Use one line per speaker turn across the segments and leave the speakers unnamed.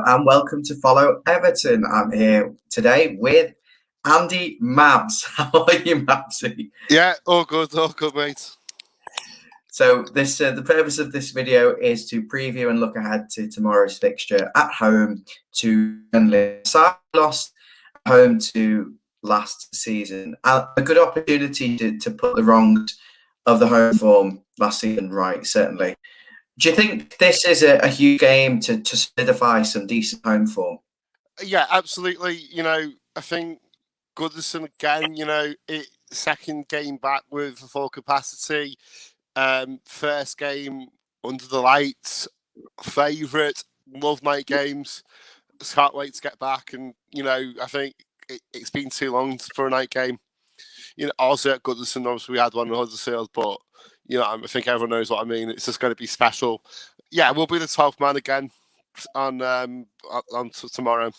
and welcome to Follow Everton. I'm here today with Andy Mabs. How are you, Mabsy?
Yeah, all good, mate.
So the purpose of this video is to preview and look ahead to tomorrow's fixture at home to Burnley. So lost at home to last season. A good opportunity to put the wrongs of the home form last season right, certainly. Do you think this is a huge game to solidify some decent home form?
Yeah, absolutely. I think Goodison again, second game back with full capacity. First game under the lights. Favourite. Love night games. Can't wait to get back. And, I think it's been too long for a night game. Also at Goodison, obviously we had one in Huddersfield, but, I think everyone knows what I mean. It's just going to be special. Yeah, we'll be the 12th man again on tomorrow.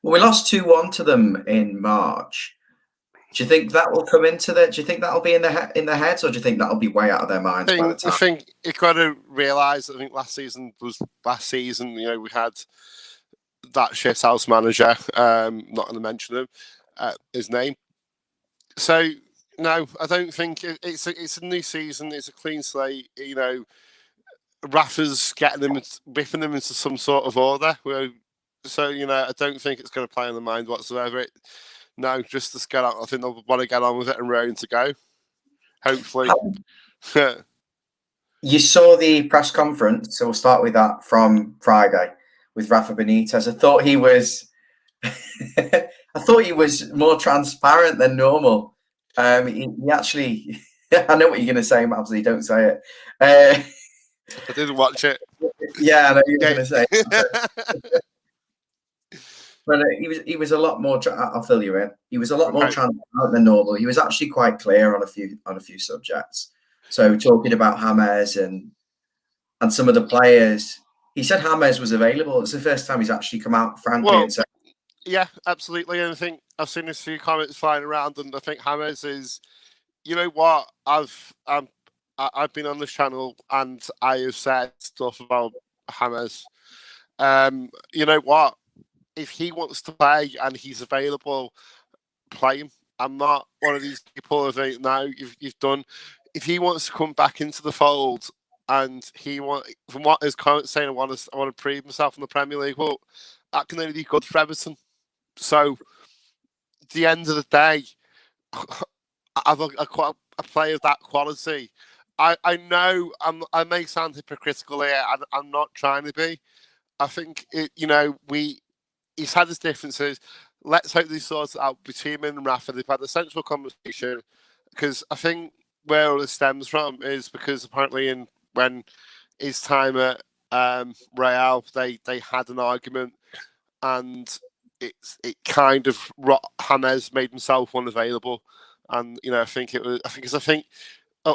Well, we lost 2-1 to them in March. Do you think that will come into the? Do you think that'll be in their heads, or do you think that'll be way out of their minds by the time?
I think you've got to realise. I think last season. We had that shithouse manager. Not going to mention him, his name. So no, I don't think it's a new season. It's a clean slate. Rafa's whipping them into some sort of order. So, I don't think it's going to play on the mind whatsoever. Just to get out. I think they'll want to get on with it and raring to go. Hopefully.
You saw the press conference, so we'll start with that from Friday with Rafa Benitez. I thought he was more transparent than normal. He actually, I know what you're going to say, Mabsy, don't say it.
I didn't watch it.
Yeah, I know you're going to say it. But he was a lot more. I'll fill you in. He was a lot more transparent than normal. He was actually quite clear on a few subjects. So talking about James and some of the players, he said James was available. It's the first time he's actually come out frankly and said.
Yeah, absolutely. And I think I've seen a few comments flying around, and I think James is. You know what? I've been on this channel and I have said stuff about James. You know what? If he wants to play and he's available, play him. I'm not one of these people who think, no, you've done. If he wants to come back into the fold and from what his comments saying, I want to prove himself in the Premier League, well, that can only be good for Everton. So, at the end of the day, I've a player of that quality. I know I may sound hypocritical here. I'm not trying to be. I think he's had his differences. Let's hope they sort it out between him and Rafa. They've had a sensible conversation, because I think where all this stems from is because apparently when his time at Real, they had an argument, and it kind of James made himself unavailable, and I think it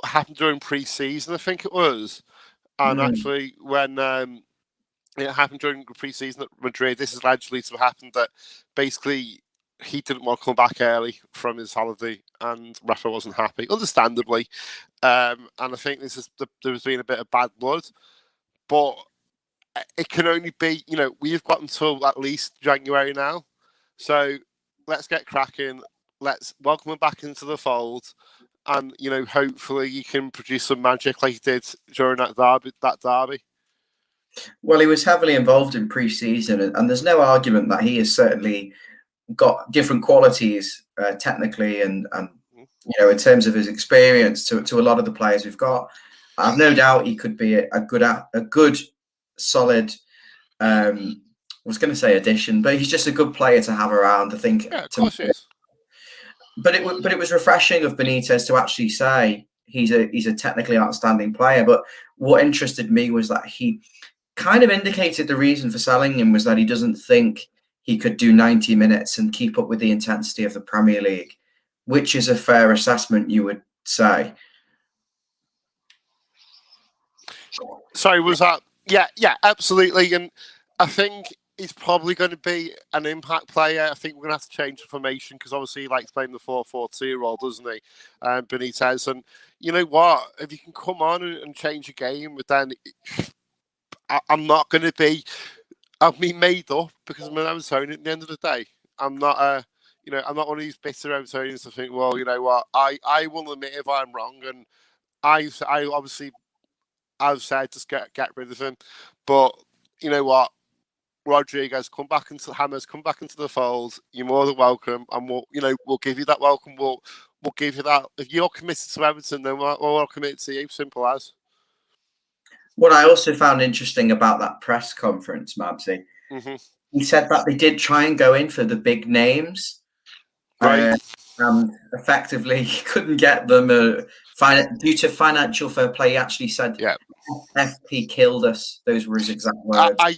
happened during pre-season. I think it was, and actually when. It happened during the pre-season at Madrid. This is allegedly to have happened that basically he didn't want to come back early from his holiday, and Rafa wasn't happy, understandably. And I think there's been a bit of bad blood, but it can only be, we've got until at least January now. So let's get cracking. Let's welcome him back into the fold, and hopefully he can produce some magic like he did during that derby.
Well, he was heavily involved in pre-season, and there's no argument that he has certainly got different qualities technically and in terms of his experience to a lot of the players we've got. I've no doubt he could be a good solid. I was going to say addition, but he's just a good player to have around. I think.
Yeah, of course he is.
But it was refreshing of Benitez to actually say he's a technically outstanding player. But what interested me was that he kind of indicated the reason for selling him was that he doesn't think he could do 90 minutes and keep up with the intensity of the Premier League, which is a fair assessment, you would say.
Sorry, was that? Yeah, absolutely. And I think he's probably going to be an impact player. I think we're going to have to change the formation, because obviously he likes playing the 4-4-2 role, doesn't he, Benitez? And you know what? If you can come on and change a game, then I'm not going to be I've been made up because I'm an Evertonian at the end of the day. I'm not I'm not one of these bitter Evertonians to think, well, you know what, I will admit if I'm wrong, and I obviously I've said just get rid of him, but you know what, Rodriguez, Hammers, come back into the fold. You're more than welcome, and we'll give you that welcome. We'll give you that. If you're committed to Everton, then we're committed to you. Simple as.
What I also found interesting about that press conference, Mabsy, he said that they did try and go in for the big names,
Right.
and effectively couldn't get them due to financial fair play. He actually said,
Yeah.
"FP killed us." Those were his exact words.
I've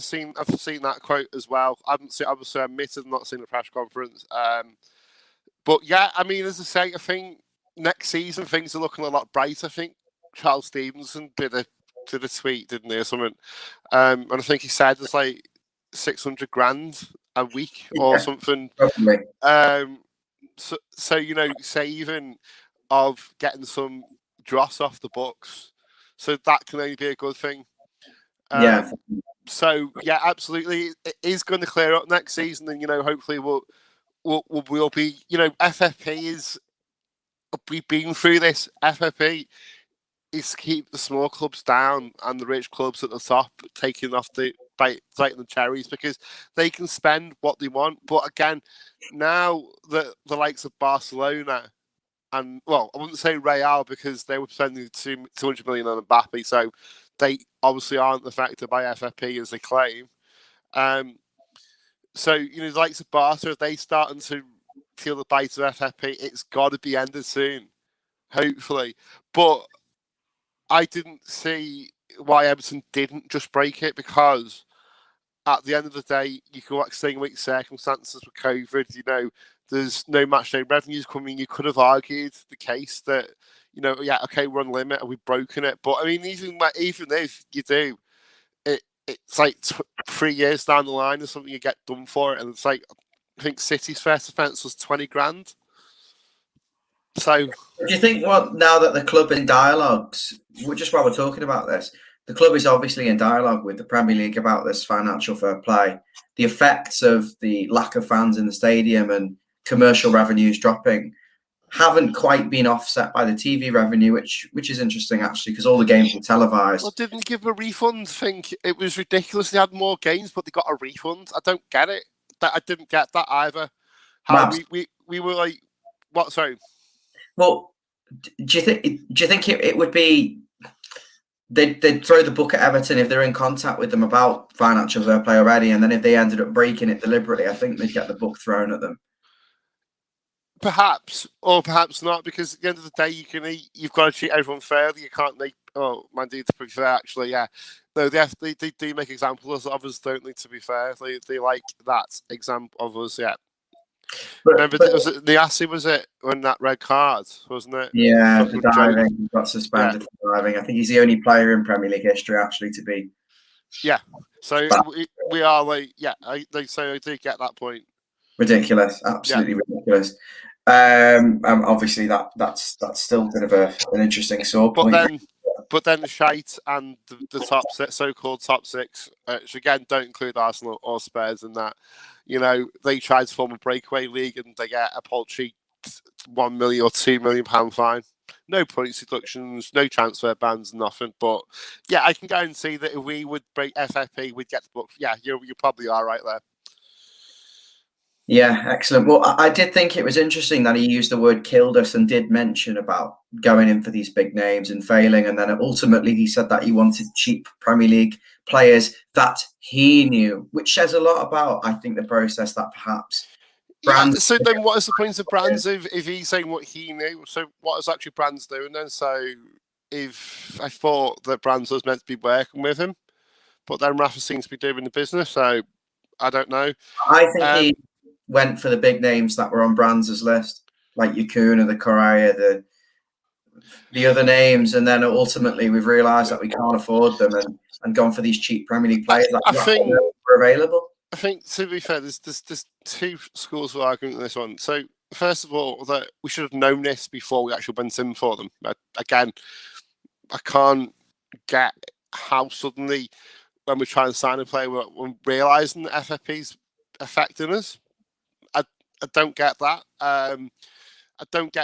seen that quote as well. I haven't seen, obviously, I admitted not seeing the press conference. But yeah, I mean, as I say, I think next season things are looking a lot brighter. I think Charles Stevenson did a tweet, didn't he, or something? And I think he said it's like 600 grand a week or something.
Probably.
So saving of getting some dross off the books, so that can only be a good thing.
Yeah.
So yeah, absolutely, it is going to clear up next season, and hopefully we'll be. FFP is, we've been through this. FFP is to keep the small clubs down and the rich clubs at the top taking off biting the cherries, because they can spend what they want. But again, now the likes of Barcelona and, well, I wouldn't say Real, because they were spending 200 million on Mbappe, so they obviously aren't affected by FFP as they claim. So the likes of Barca, if they starting to feel the bite of FFP, it's got to be ended soon, hopefully. But I didn't see why Everton didn't just break it, because at the end of the day, you can extenuate circumstances with COVID. There's no match day revenues coming. You could have argued the case that, okay, we're on limit and we've broken it. But I mean, even if you do, it's like 3 years down the line or something, you get done for it. And it's like, I think City's first offence was 20 grand. So,
do you think, now that the club in dialogues, just while we're talking about this, the club is obviously in dialogue with the Premier League about this financial fair play, the effects of the lack of fans in the stadium and commercial revenues dropping haven't quite been offset by the TV revenue, which is interesting actually, because all the games were televised.
Well, didn't they give them a refund? Think it was ridiculous. They had more games, but they got a refund. I don't get it. I didn't get that either. How we were like, what? Sorry.
Well, do you think it would be they'd throw the book at Everton if they're in contact with them about financial fair play already, and then if they ended up breaking it deliberately, I think they'd get the book thrown at them.
Perhaps, or perhaps not, because at the end of the day, you've got to treat everyone fairly. You can't make, to be fair, actually, yeah. No, they do make examples of us, don't they, to be fair? They like that example of us, yeah. Remember, was it Niassi, was it, when that red card, wasn't it?
Yeah, the diving. He got suspended for diving. I think he's the only player in Premier League history actually to be.
Yeah, so we are like, yeah, I do get that point.
Ridiculous, absolutely ridiculous. Obviously that's still a bit of an interesting sore point.
But then the shite and the top six, so-called top six, which again don't include Arsenal or Spurs, and that, they tried to form a breakaway league and they get a paltry £1 million or £2 million fine. No points deductions, no transfer bans, nothing. But yeah, I can guarantee that if we would break FFP, we'd get the book. Yeah, you probably are right there.
Yeah, excellent. Well, I did think it was interesting that he used the word killed us and did mention about going in for these big names and failing. And then ultimately he said that he wanted cheap Premier League players that he knew, which says a lot about, I think, the process that perhaps
brands. Yeah, so then what is the point of brands if he's saying what he knew? So what is actually brands doing then? So if I thought that brands was meant to be working with him, but then Rafa seems to be doing the business, so I don't know.
I think he went for the big names that were on Brands' list, like Yakuna, the Correa, the other names, and then ultimately we've realised that we can't afford them and gone for these cheap Premier League players that were available.
I think, to be fair, there's two schools of argument in this one. So first of all, that we should have known this before we actually went in for them. Again, I can't get how suddenly when we try and sign a player, we're realising that FFP's affecting us. I don't get that.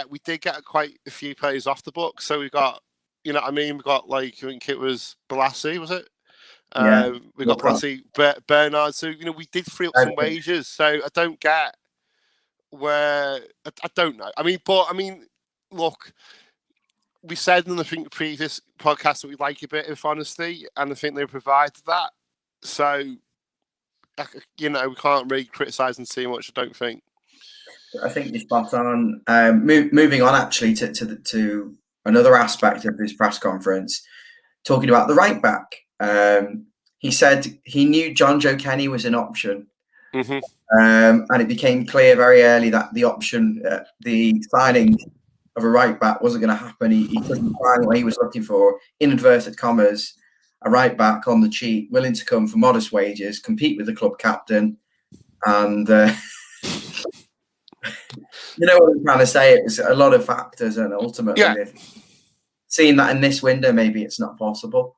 We did get quite a few players off the book, so we got, you know what I mean, we got like, I think it was Balassi, was it?
Yeah.
We got Balassi, Bernard, so, you know, we did free up some wages, so I don't get where, I don't know. I mean, look, we said in the previous podcast that we like a bit of honesty, and I think they provided that. So, you know, we can't really criticise them too much, I don't think.
I think you're spot on. Moving on, actually, to another aspect of this press conference, talking about the right back. He said he knew John Joe Kenny was an option.
Mm-hmm.
And it became clear very early that the option, the signing of a right back wasn't going to happen. He couldn't find what he was looking for, in inverted commas, a right back on the cheap, willing to come for modest wages, compete with the club captain. And you know what I'm trying to say? It was a lot of factors, and ultimately, seeing that in this window, maybe it's not possible.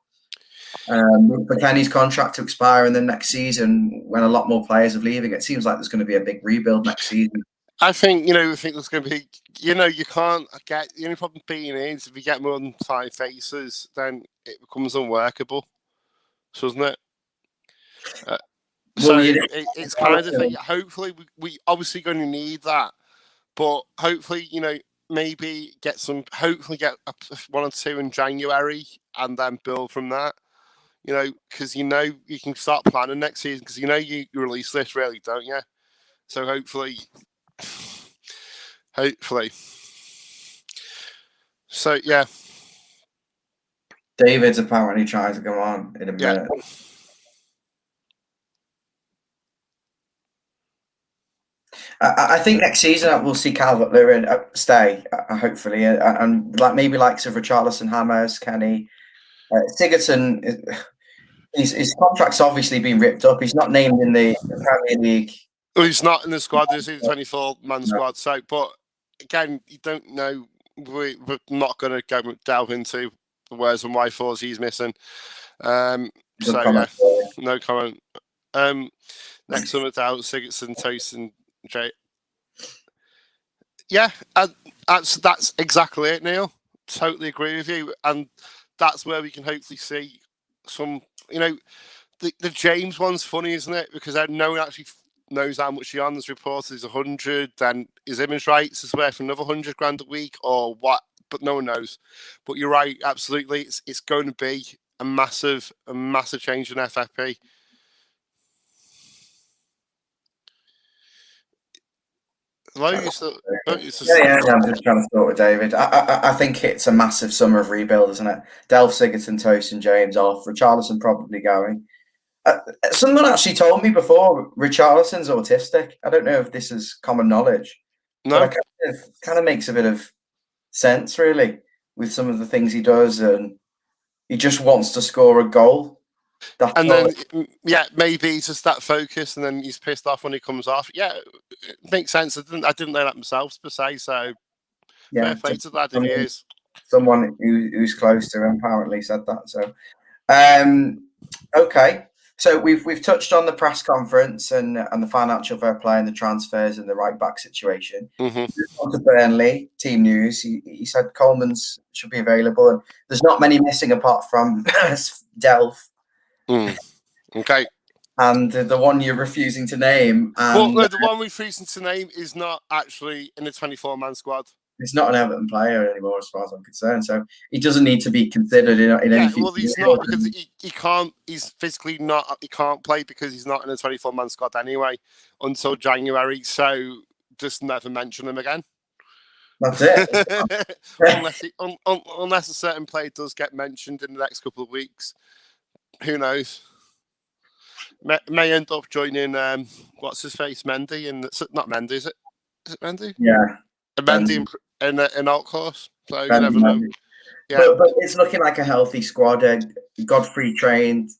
For Kenny's contract to expire and then next season, when a lot more players are leaving, it seems like there's going to be a big rebuild next season.
I think there's going to be, you know, you can't get, the only problem being is if you get more than 5 faces, then it becomes unworkable, doesn't it? So it's kind of the thing. Hopefully, we obviously going to need that, but hopefully, you know, maybe hopefully get 1 or 2 in January and then build from that. You know, because you know you can start planning next season, because you know you release this really, don't you? So hopefully. So yeah.
David's apparently trying to come on in a minute. I think next season we'll see Calvert-Lewin stay, hopefully, and like maybe likes of Richarlison, Hammers, Kenny, Sigurdsson. His contract's obviously been ripped up. He's not named in the Premier League.
Well, he's not in the squad. This is a 24-man squad. So, but again, you don't know. We're not going to delve into the where's and why fours he's missing. No comment. Next one without Sigurdsson, Toast, and Jay. Yeah, that's exactly it, Neil. Totally agree with you, and that's where we can hopefully see some. You know, the James one's funny, isn't it? Because no one actually knows how much he's on. There's reports he's 100, then his image rights is worth another 100 grand a week or what, but no one knows. But you're right, absolutely. It's going to be a massive change in FFP. Hello,
I'm just trying to talk with David. I think it's a massive summer of rebuild, isn't it? Delph, Sigurdsson, Toast, and James off. Richarlison probably going. Someone actually told me before Richarlison's autistic. I don't know if this is common knowledge.
No,
but it kind of makes a bit of sense, really, with some of the things he does, and he just wants to score a goal.
And then, maybe he's just that focused, and then he's pissed off when he comes off. Yeah, it makes sense. I didn't know that myself per se. So fair play to that if he is.
Someone who's close to him apparently said that. So, okay. So we've touched on the press conference and the financial fair play and the transfers and the right back situation.
Mm-hmm.
On to Burnley team news. He said Coleman's should be available, and there's not many missing apart from Delph.
Okay.
And the one you're refusing to name.
Well, no, the one we're refusing to name is not actually in the 24-man squad.
He's not an Everton player anymore, as far as I'm concerned. So he doesn't need to be considered in any.
Well, he's not, because he can't. He's physically not. He can't play because he's not in a 24-man squad anyway until January. So just never mention him again.
That's it.
unless a certain player does get mentioned in the next couple of weeks, who knows? May end up joining what's his face, Mendy, and not Mendy, is it? Is it Mendy?
Yeah,
Mendy in alt course. So you never know.
Yeah, but it's looking like a healthy squad. Godfrey trained.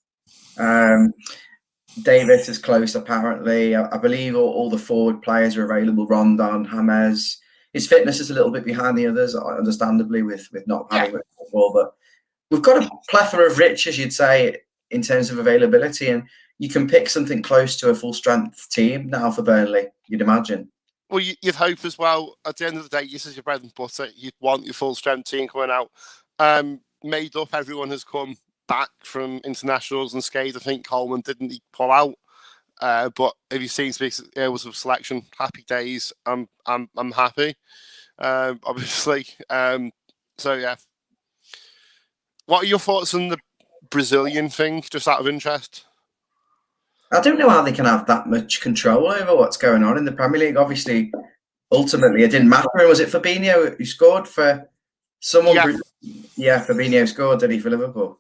Davis is close, apparently. I believe all the forward players are available. Rondon, James. His fitness is a little bit behind the others, understandably, with not having football. But we've got a plethora of riches, you'd say, in terms of availability, and you can pick something close to a full strength team now for Burnley, you'd imagine.
Well, you'd hope as well. At the end of the day, this is your bread and butter. You'd want your full strength team coming out. Made up, everyone has come back from internationals unscathed. I think Coleman didn't pull out, but if you seem to be able to selection, happy days. I'm happy. Obviously. So yeah. What are your thoughts on the Brazilian thing, just out of interest?
I don't know how they can have that much control over what's going on in the Premier League. Obviously, ultimately, it didn't matter. Was it Fabinho who scored for someone?
Yeah.
Yeah, Fabinho scored, did he, for Liverpool?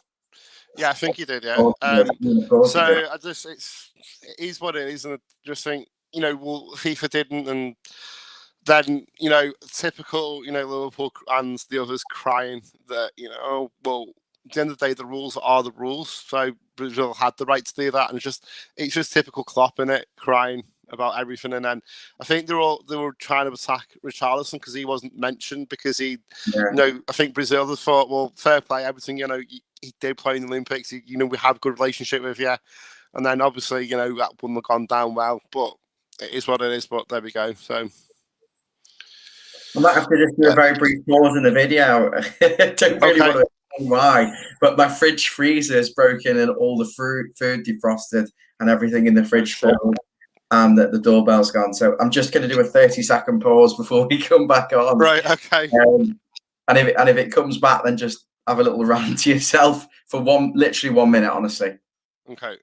Yeah, I think he did. Yeah.
So
I just it is what it is, and I just think well, FIFA didn't, and then typical Liverpool and the others crying that oh, well, at the end of the day, the rules are the rules. So Brazil had the right to do that, and it's just typical Klopp in it, crying about everything. And then I think they were trying to attack Richarlison because he wasn't mentioned because he, I think Brazil had thought, well, fair play, everything. He did play in the Olympics. We have a good relationship with you, and then obviously that wouldn't have gone down well. But it is what it is. But there we go. So.
I might have to just do a very brief pause in the video. I don't really want to explain why, but my fridge freezer is broken and all the food defrosted and everything in the fridge filled, and the doorbell's gone. So I'm just going to do a 30-second pause before we come back on.
Right. Okay.
And if it comes back, then just have a little rant to yourself for literally 1 minute, honestly.
Okay.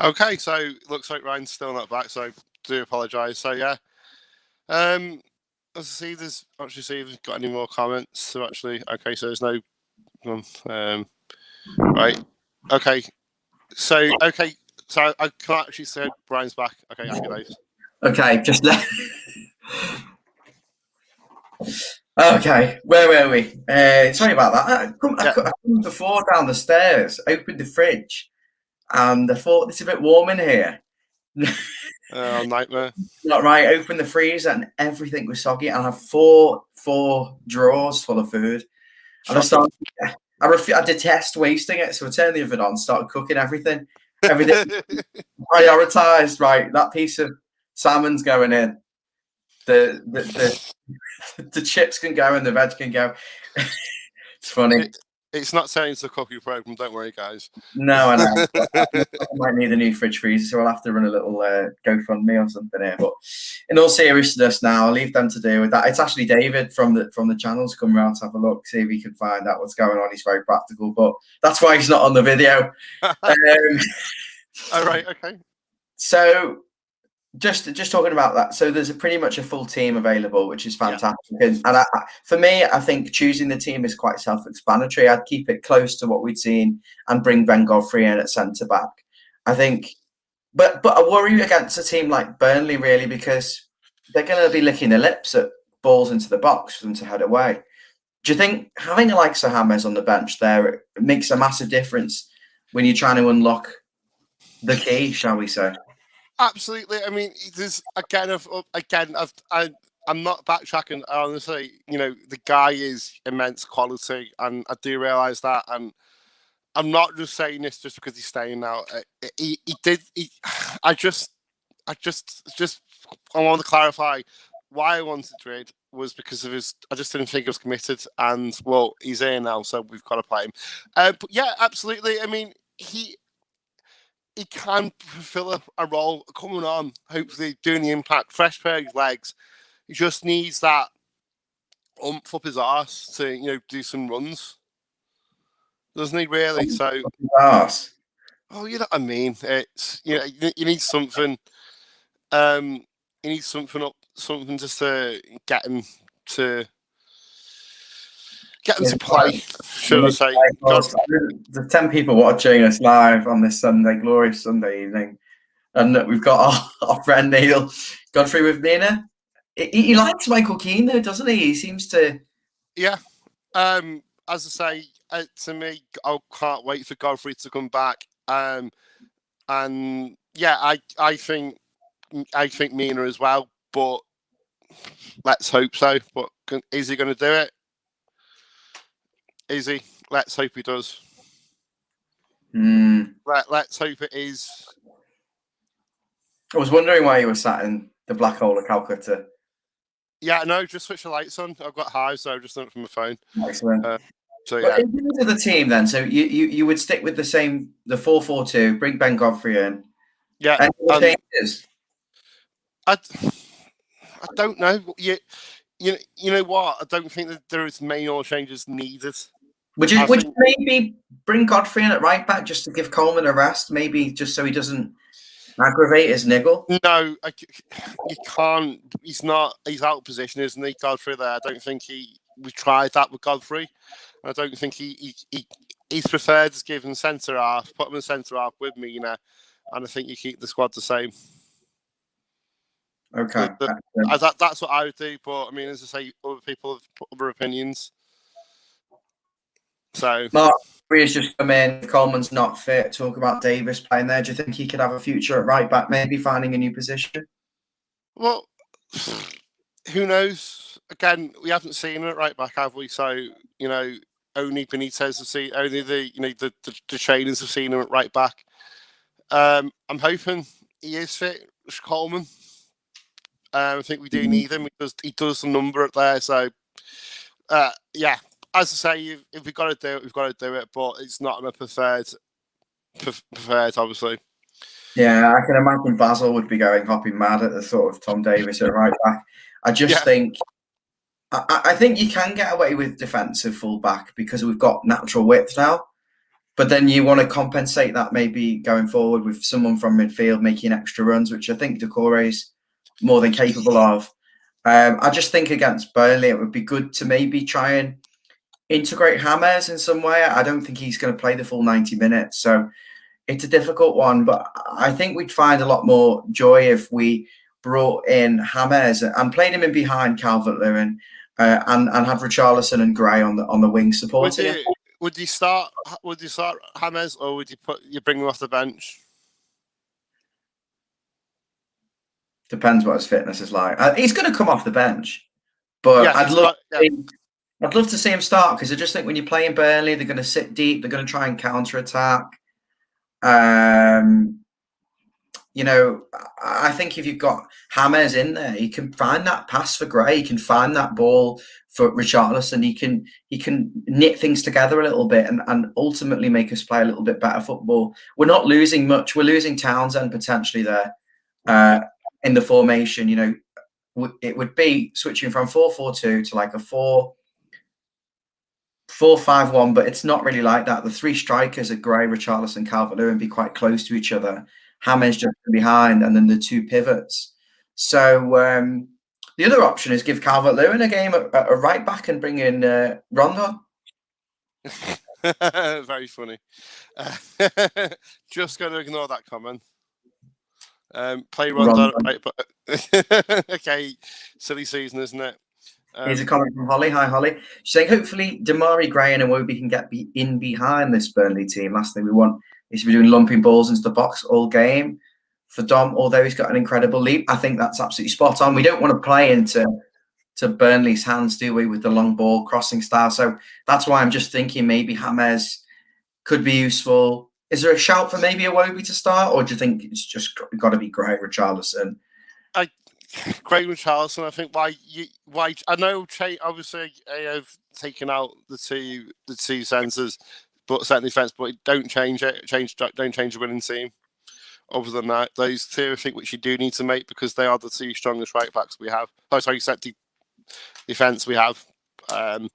Okay, so looks like Ryan's still not back, so do apologise. So yeah, let's see. There's actually see if we've got any more comments. So actually, okay, so there's no, right, okay, so I can't actually say Brian's back. Okay, happy days.
Okay, just okay, where were we? Sorry about that. I come before down the stairs, opened the fridge, and I thought it's a bit warm in here.
Nightmare. Not
right. Open the freezer and everything was soggy, and I have four drawers full of food. And I detest wasting it, so I turned the oven on, started cooking everything. Prioritized. Right, that piece of salmon's going in. The chips can go and the veg can go. It's funny.
It's not saying it's a cookie program. Don't worry, guys.
No, I know. I might need a new fridge freezer, so I'll have to run a little GoFundMe or something here. But in all seriousness, now I'll leave them to deal with that. It's actually David from the channel to come around to have a look, see if he can find out what's going on. He's very practical, but that's why he's not on the video.
All right. Okay.
So. Just talking about that, so there's pretty much a full team available, which is fantastic. Yeah. And for me, I think choosing the team is quite self-explanatory. I'd keep it close to what we'd seen and bring Ben Godfrey in at centre back. I think, but I worry against a team like Burnley really because they're going to be licking their lips at balls into the box for them to head away. Do you think having a like James on the bench there makes a massive difference when you're trying to unlock the key, shall we say?
Absolutely. I mean, there's I'm not backtracking. Honestly, the guy is immense quality, and I do realise that. And I'm not just saying this just because he's staying now. I want to clarify why I wanted to trade was because of his. I just didn't think he was committed, and well, he's here now, so we've got to play him. But yeah, absolutely. I mean, he can fulfill a role coming on, hopefully doing the impact, fresh pair of legs. He just needs that oomph up his arse to, do some runs. Doesn't he really? So,
arse.
Oh, you know what I mean? It's, you need something. You need something just to get him to Get them to play, should I say.
There's 10 people watching us live on this Sunday, glorious Sunday evening. And we've got our friend Neil Godfrey with Nina. He likes Michael Keane, though, doesn't he? He seems to.
Yeah. As I say, to me, I can't wait for Godfrey to come back. And yeah, I think Mina as well. But let's hope so. But is he going to do it? Is he? Let's hope he does. Let's hope it is.
I was wondering why you were sat in the black hole of Calcutta.
Yeah, no, just switch the lights on. I've got high, so I've just done it from my phone.
Excellent.
So yeah.
In terms of the team, then, so you would stick with the 4-4-2, bring Ben Godfrey in.
Yeah.
Any changes?
I don't know. You know what? I don't think that there is many more changes needed.
Would you maybe bring Godfrey in at right back just to give Coleman a rest? Maybe just so he doesn't aggravate his niggle?
No, you can't. He's not. He's out of position, isn't he, Godfrey? There, I don't think we tried that with Godfrey. I don't think he's preferred to give him centre half, put him in centre half with Mina, and I think you keep the squad the same.
Okay.
That's what I would do, but I mean, as I say, other people have put other opinions. So
Mark has just come in. Coleman's not fit. Talk about Davis playing there. Do you think he could have a future at right back, maybe finding a new position?
Well, who knows? Again, we haven't seen him at right back, have we? So only Benitez have seen. Only the trainers have seen him at right back. I'm hoping he is fit, Coleman. I think we do need him because he does the number up there. So, yeah, as I say, if we've got to do it, we've got to do it. But it's not my preferred, obviously.
Yeah, I can imagine Basil would be hopping mad at the thought of Tom Davis at right back. I just think, I think you can get away with defensive full back because we've got natural width now. But then you want to compensate that maybe going forward with someone from midfield making extra runs, which I think Decore is more than capable of. I just think against Burnley, it would be good to maybe try and integrate James in some way. I don't think he's going to play the full 90 minutes. So it's a difficult one, but I think we'd find a lot more joy if we brought in James and played him in behind Calvert-Lewin and had Richarlison and Gray on the wing supporting him.
Would you start James or would you bring him off the bench?
Depends what his fitness is like. He's going to come off the bench, but
yeah,
I'd love to see him start because I just think when you're playing Burnley, they're going to sit deep. They're going to try and counter attack. I think if you've got James in there, he can find that pass for Gray. He can find that ball for Richarlison. He can knit things together a little bit and ultimately make us play a little bit better football. We're not losing much. We're losing Townsend potentially there in the formation. It would be switching from 4-4-2 to like a 4-5-1, but it's not really like that. The three strikers are Gray, Richarlison, Calvert-Lewin be quite close to each other. James just behind, and then the two pivots. So the other option is give Calvert-Lewin a game at right back and bring in Rondon.
Very funny. Just going to ignore that comment. Play Rondon. Right, but okay, silly season, isn't it?
Here's a comment from Holly. Hi, Holly. She's saying, hopefully Damari Gray and Iwobi can get in behind this Burnley team. Last thing we want is to be doing lumping balls into the box all game for Dom, although he's got an incredible leap. I think that's absolutely spot on. We don't want to play into Burnley's hands, do we, with the long ball crossing style? So that's why I'm just thinking maybe James could be useful. Is there a shout for maybe Iwobi to start, or do you think it's just got to be Gray, Richarlison?
Gray Richarlison, I think. Why? I know. Obviously, I have taken out the two centres, but certainly defence. But don't change it. Don't change the winning team. Other than that, those two, I think, which you do need to make because they are the two strongest right backs we have. Set defence we have. And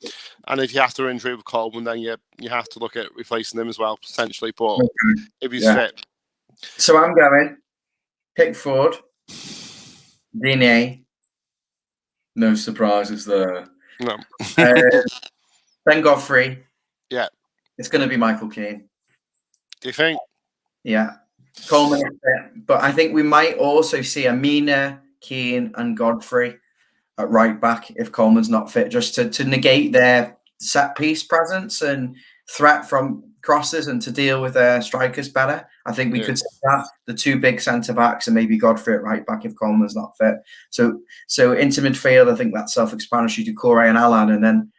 if you have to injury with Coleman, then you have to look at replacing him as well potentially. But if he's fit,
so I'm going Pickford. Digne, no surprises there.
No.
Ben Godfrey.
Yeah.
It's going to be Michael Keane.
Do you think?
Yeah. Coleman, but I think we might also see Amina, Keane, and Godfrey at right back if Coleman's not fit, just to negate their set piece presence and threat from crosses and to deal with their strikers better. I think we could see that the two big centre backs and maybe Godfrey at right back if Coleman's not fit. So into midfield, I think that's self-explanatory to Corey and Alan, and then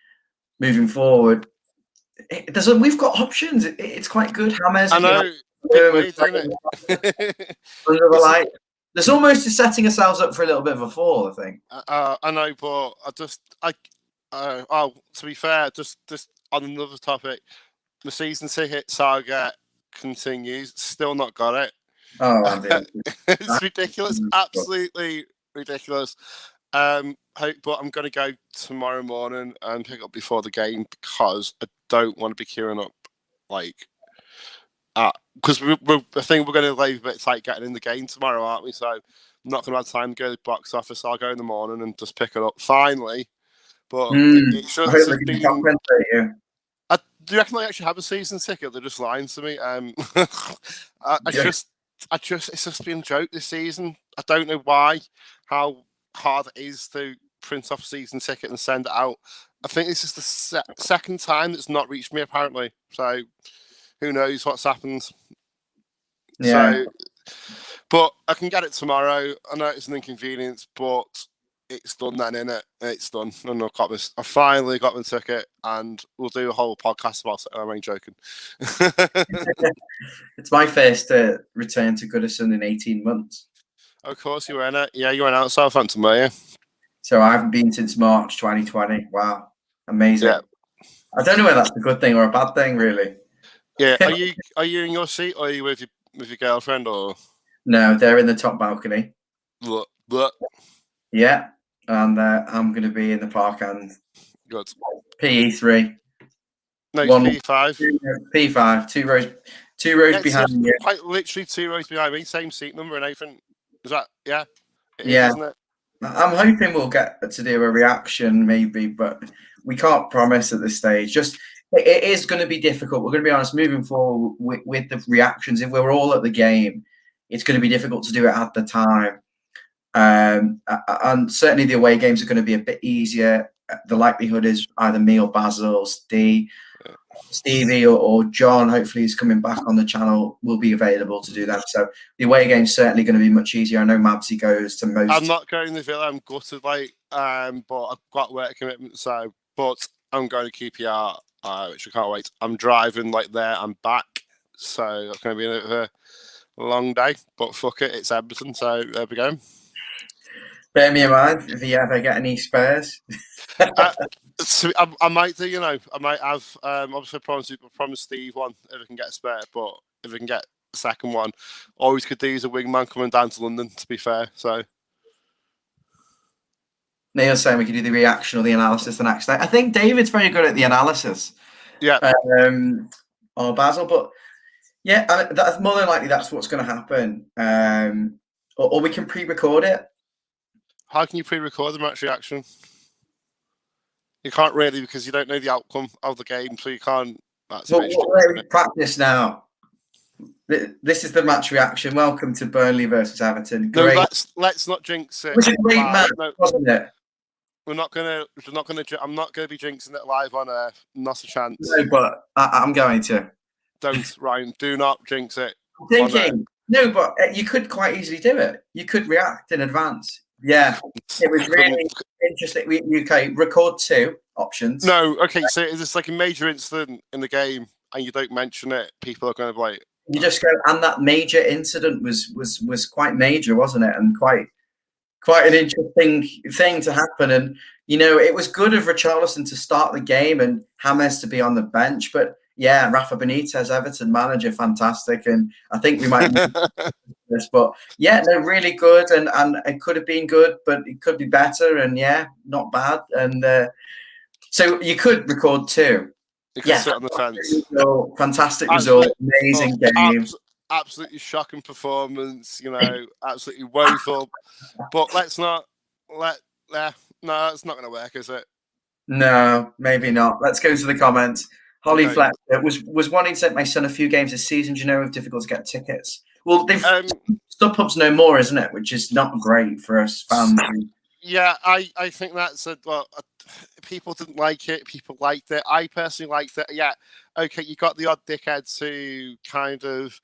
moving forward, we've got options. It's quite good. James,
I know. Bit weird, isn't it?
There's almost setting ourselves up for a little bit of a fall, I think.
I know, but to be fair, just on another topic, the season ticket saga continues. Still not got it.
Oh,
it's ridiculous. Absolutely ridiculous. But I'm going to go tomorrow morning and pick up before the game because I don't want to be queuing up because I think we're going to leave a bit tight getting in the game tomorrow, aren't we? So I'm not going to have time to go to the box office. I'll go in the morning and just pick it up finally. But it should have been. Do you reckon they actually have a season ticket? They're just lying to me. It's just been a joke this season. I don't know how hard it is to print off a season ticket and send it out. I think this is the second time that's not reached me, apparently. So who knows what's happened.
Yeah.
So, but I can get it tomorrow. I know it's an inconvenience, but it's done then, innit? It's done. And I finally got my ticket, and we'll do a whole podcast about it. I ain't joking.
It's my first return to Goodison in 18 months.
Of course, you were in it. Yeah, you went out Southampton, were you?
So I haven't been since March 2020. Wow, amazing.
Yeah.
I don't know whether that's a good thing or a bad thing, really.
Yeah. Are you in your seat, or are you with your girlfriend, or?
No, they're in the top balcony.
Look.
Yeah, and I'm going to be in the park and
good.
PE3.
No, P5.
P5. Two rows behind you.
Quite literally 2 rows behind me. Same seat number and everything. Is that? Yeah.
Yeah.
Isn't it?
I'm hoping we'll get to do a reaction, maybe, but we can't promise at this stage. It is going to be difficult. We're going to be honest, moving forward with the reactions. If we're all at the game, it's going to be difficult to do it at the time. And certainly the away games are going to be a bit easier. The likelihood is either me or Basil, Stevie or John, hopefully he's coming back on the channel, will be available to do that. So the away game's certainly going to be much easier. I know Mabsy goes to most.
I'm not going to Villa. I'm gutted, but I've got work commitments. So, but I'm going to QPR, which I can't wait. I'm driving there and back, so it's going to be a long day. But fuck it, it's Everton, so there we go.
Bear me in mind if you ever get any spares.
So I might do, I might have. Obviously, promise Steve one if I can get a spare, but if I can get a second one, always could do as a wingman coming down to London. To be fair, so
Neil's saying we could do the reaction or the analysis the next day. I think David's very good at the analysis.
Yeah.
Or Basil, but yeah, that's more than likely that's what's going to happen. Or we can pre-record it.
How can you pre-record the match reaction? You can't really, because you don't know the outcome of the game, so you can't.
Practice now. This is the match reaction. Welcome to Burnley versus Everton.
Great. No, let's not jinx it.
It was a great match, wasn't it?
I'm not gonna be jinxing it live on air. Not a chance.
No, but I'm going to.
Don't, Ryan. Do not jinx it.
I'm thinking. No, but you could quite easily do it. You could react in advance. Yeah, it was really interesting. Okay, record 2 options.
No, okay, so it's like a major incident in the game and you don't mention it, people are going to like...
You just go, and that major incident was quite major, wasn't it? And quite an interesting thing to happen. And, it was good of Richarlison to start the game and James to be on the bench. But, yeah, Rafa Benitez, Everton manager, fantastic. And I think we might... this, but yeah, no, really good, and it could have been good, but it could be better, and yeah, not bad. And so you could record 2.
You could sit on the fence.
Fantastic result, amazing game,
absolutely shocking performance. Absolutely woeful. But let's not no, it's not going to work, is it?
No, maybe not. Let's go to the comments. Holly
Okay.
Fletcher was wanting to take my son a few games this season. Do you know it's difficult to get tickets? Well, StubHub's no more, isn't it? Which is not great for us fans.
Yeah, I think that's people didn't like it. People liked it. I personally liked it. Yeah, okay. You got the odd dickheads who kind of,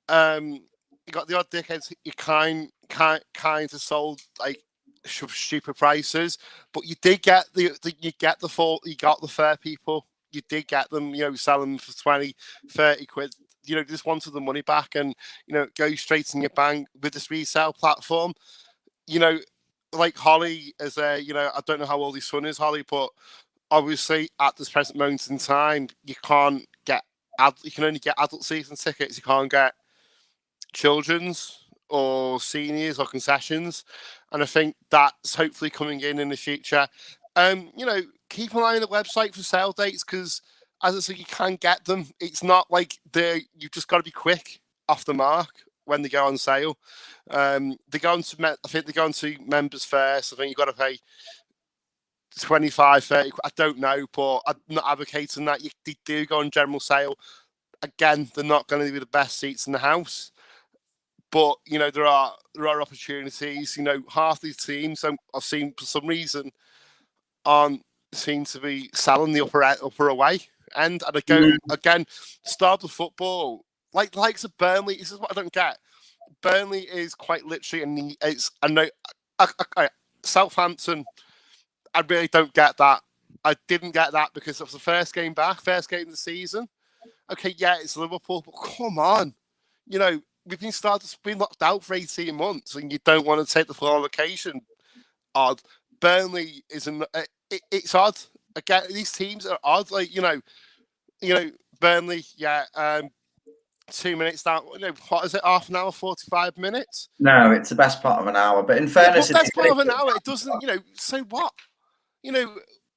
you got the odd dickheads you kind of sold like stupid prices, but you did get you got the fair people. You did get them, selling for 20, 30 quid. Just wanted the money back and, go straight in your bank with this resale platform. Like Holly is I don't know how old his son is, Holly, but obviously at this present moment in time, you can only get adult season tickets. You can't get children's or seniors or concessions, and I think that's hopefully coming in the future. Keep an eye on the website for sale dates because, as I said, you can get them. It's not like you've just got to be quick off the mark when they go on sale. I think they go on to members first. I think you've got to pay 25, 30. I don't know, but I'm not advocating that. They do go on general sale. Again, they're not going to be the best seats in the house. But there are opportunities. Half these teams I've seen for some reason aren't seem to be selling the upper away end. And again, start of football likes of Burnley. This is what I don't get. Burnley is quite literally, Southampton. I really don't get that. I didn't get that because it was the first game back, first game of the season. Okay, yeah, it's Liverpool, but come on, we've been locked out for 18 months, and you don't want to take the full allocation. Odd. Burnley it's odd. Again, these teams are odd. Like Burnley, yeah. 2 minutes down. What is it? Half an hour, 45 minutes?
No, it's the best part of an hour. But in fairness,
that's part of an hour. It doesn't. So what?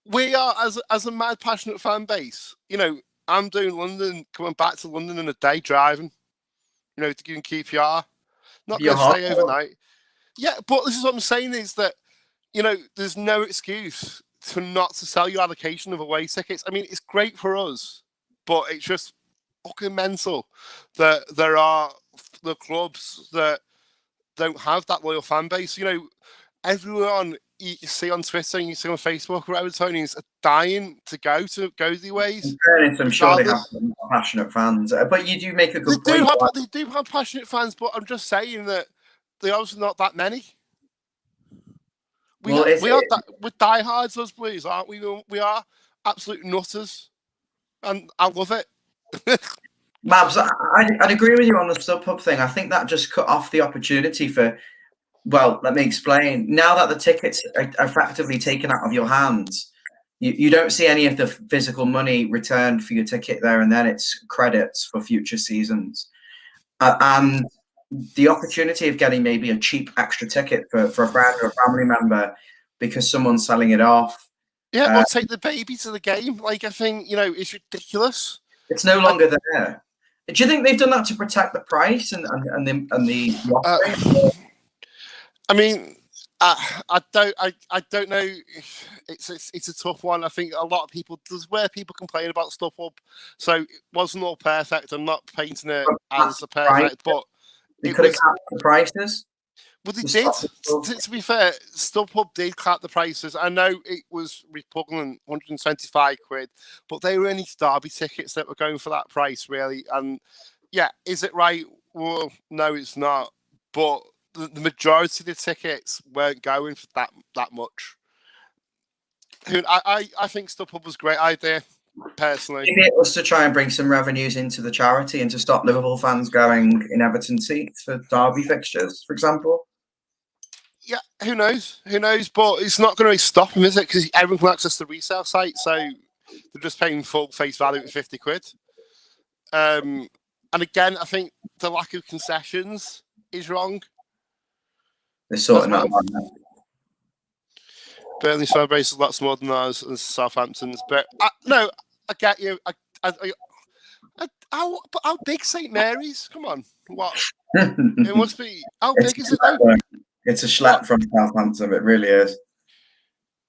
We are as a mad passionate fan base. I'm doing London, coming back to London in a day driving. To go in QPR. Not going to stay overnight. Yeah, but this is what I'm saying is that there's no excuse to sell your allocation of away tickets. I mean, it's great for us, but it's just fucking mental that there are the clubs that don't have that loyal fan base. Everyone you see on Twitter and you see on Facebook, or Evertonians are dying to go to the aways.
In fairness, I'm sure they have passionate fans, but you do make a good point.
They do have passionate fans, but I'm just saying that they're obviously not that many. We're diehards, us Blues, aren't we? We are absolute nutters, and I love it.
Mabs, I'd agree with you on the StubHub thing. I think that just cut off the opportunity for. Well, let me explain. Now that the tickets are effectively taken out of your hands, you don't see any of the physical money returned for your ticket there, and then it's credits for future seasons. And the opportunity of getting maybe a cheap extra ticket for a friend or a family member because someone's selling it off.
Yeah, we'll take the baby to the game. Like, I think, it's ridiculous.
It's no longer there. Do you think they've done that to protect the price and the offering?
I mean, I don't know. It's a tough one. I think a lot of people people complain about StubHub, so it wasn't all perfect. I'm not painting it as a perfect, but
they could have capped the prices.
Well, they did. To be fair, StubHub did cap the prices. I know it was repugnant, 125 quid, but they were only Derby tickets that were going for that price, really. And yeah, is it right? Well, no, it's not. But the majority of the tickets weren't going for that much. I think StubHub was a great idea, personally.
Maybe it was to try and bring some revenues into the charity and to stop Liverpool fans going in Everton seats for Derby fixtures, for example.
Yeah, who knows? But it's not going to stop them, is it? Because everyone can access the resale site, so they're just paying full face value at 50 quid. And again, I think the lack of concessions is wrong.
They're sorting that one out.
Burnley celebrates lots more than ours and Southampton's, but no, I get you. How big St Mary's? Come on, what? It must be. How big is it though?
It's a schlep from Southampton. It really is.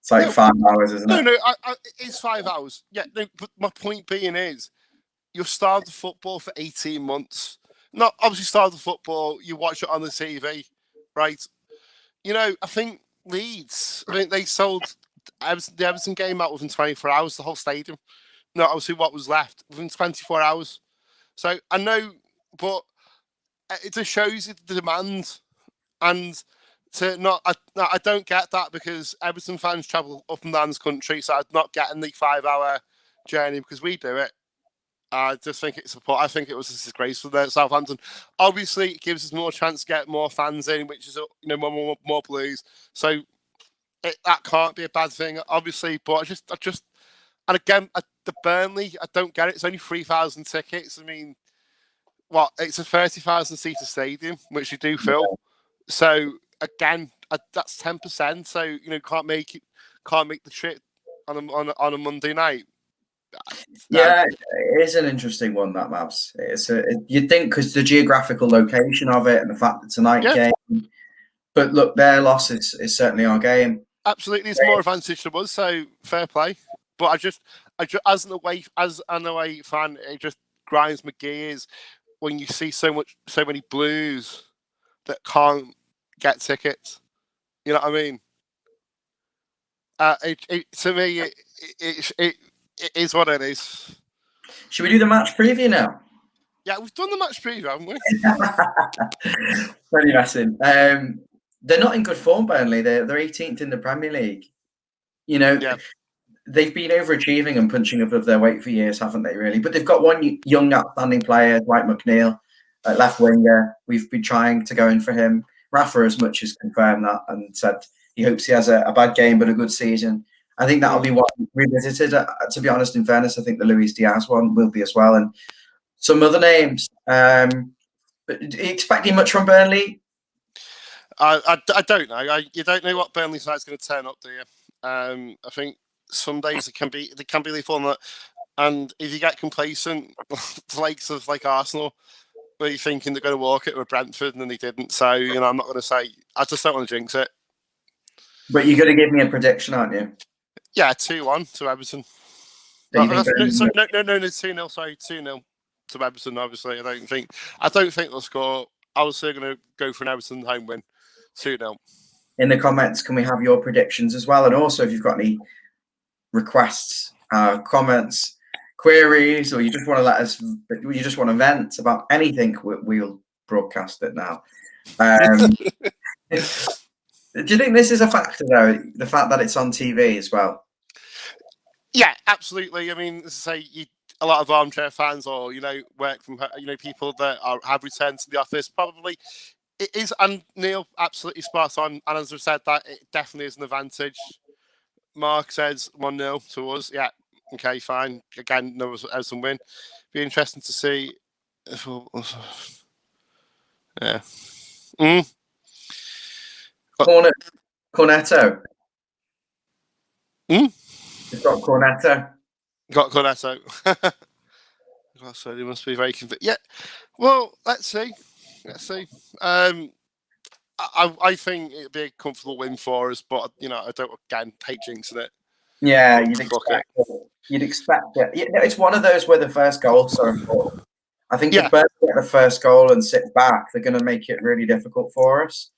It's like 5 hours, isn't it?
No, it's 5 hours. Yeah, no, but my point being is, you've started football for 18 months. Not obviously started football, you watch it on the TV, right? You know, I think Leeds, I think they sold the Everton game out within 24 hours, the whole stadium. No, obviously what was left within 24 hours. So I know, but it just shows you the demand. And to not, I don't get that, because Everton fans travel up and down this country, so I'm not getting the 5 hour journey because we do it. I just think it's I think it was a disgrace for the Southampton. Obviously, it gives us more chance to get more fans in, which is more Blues. So that can't be a bad thing, obviously. But I just, and again, the Burnley, I don't get it. It's only 3,000 tickets. I mean, what? It's a 30,000 seater stadium, which you do fill. So again, that's 10%. So can't make the trip on a Monday night.
Yeah, it is an interesting one, that Mavs. You'd think, because the geographical location of it and the fact it's a night game. But look, their loss is certainly our game.
Absolutely, it's more advantage to us. So fair play. But I just as an away fan, it just grinds my gears when you see so many Blues that can't get tickets. You know what I mean? To me, it is what it is.
Should we do the match preview now?
Yeah, we've done the match preview, haven't we?
Pretty messing. They're not in good form, Burnley. They're 18th in the Premier League. They've been overachieving and punching above their weight for years, haven't they, really? But they've got one young, outstanding player, Dwight McNeil, left winger. We've been trying to go in for him. Rafa, as much as confirmed that and said he hopes he has a bad game but a good season. I think that'll be what revisited. To be honest, in fairness, I think the Luis Diaz one will be as well, and some other names. But are you expecting much from Burnley?
I don't know. You don't know what Burnley side's going to turn up, do you? I think some days they can be really fun. And if you get complacent, the likes of like Arsenal, where you're thinking they're going to walk it with Brentford and then they didn't. So I'm not going to say. I just don't want to jinx it.
But you're going to give me a prediction, aren't you?
Yeah, 2-1 to Everton.
No,
2-0. Sorry, 2-0 to Everton. Obviously, I don't think they'll score. I was still going to go for an Everton home win, 2-0.
In the comments, can we have your predictions as well? And also, if you've got any requests, comments, queries, or you just want to you just want to vent about anything, we'll broadcast it now. Do you think this is a factor, though? The fact that it's on TV as well?
Yeah, absolutely. I mean, as I say, a lot of armchair fans, or work from people that have returned to the office, probably it is. And Neil, absolutely spot on. And as I've said, that it definitely is an advantage. Mark says 1-0 to us. Yeah, okay, fine. Again, no Everton win. Be interesting to see. Yeah.
Cornetto. You've got Cornetto.
Got Cornetto. So they must be very convinced. Yeah. Well, let's see. I think it'd be a comfortable win for us, but I don't hate jinxing it.
Yeah, you'd expect it. It's one of those where the first goal's so important. I think if Burnley get the first goal and sit back, they're going to make it really difficult for us.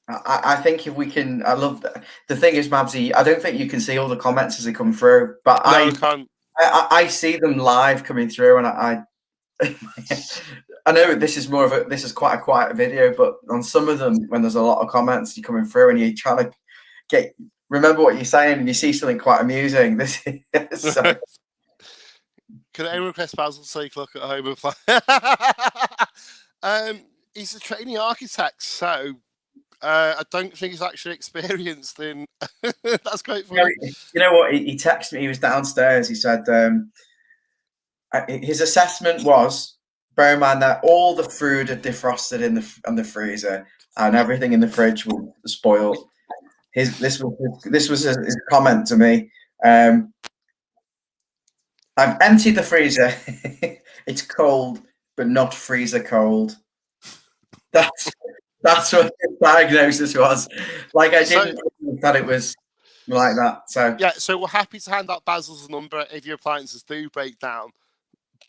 I think if we can, I love the thing is, Mabsy, I don't think you can see all the comments as they come through, but I see them live coming through, and I know this is quite a quiet video, but on some of them, when there's a lot of comments you're coming through and you're trying to remember what you're saying, and you see something quite amusing. This is so.
Can anyone request Basil to take a look at home and play? He's a trainee architect, so I don't think he's actually experienced in. That's quite funny.
You know what? He texted me. He was downstairs. He said his assessment was, bear in mind that all the food had defrosted in the freezer and everything in the fridge will spoil. This was his comment to me. I've emptied the freezer. It's cold, but not freezer cold. That's what the diagnosis was. Like, I
So-
didn't think that it was like that. So
Yeah, so we're happy to hand out Basil's number if your appliances do break down,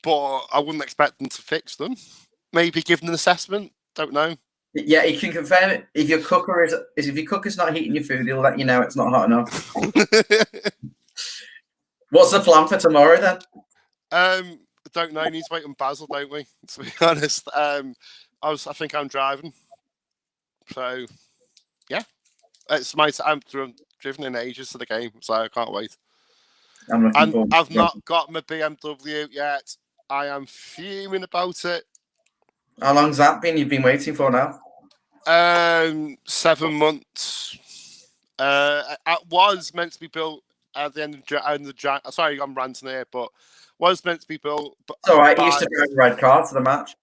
but I wouldn't expect them to fix them. Maybe give them an assessment. Don't know.
yeah, he can confirm it. If your cooker is if your cooker's not heating your food, he'll let you know it's not hot enough. What's the plan for tomorrow then?
Don't know. Need to wait on Basil, don't we? To be honest, I think I'm driving. So yeah, it's my. I'm driven in ages to the game, so I can't wait.
I'm looking
And
forward.
I've not got my BMW yet. I am fuming about it.
How long's that been? You've been waiting for now?
7 months. It was meant to be built at the end of January. Sorry, I'm ranting here, but was meant to be built.
It's all right. You used to drive a red car to the match.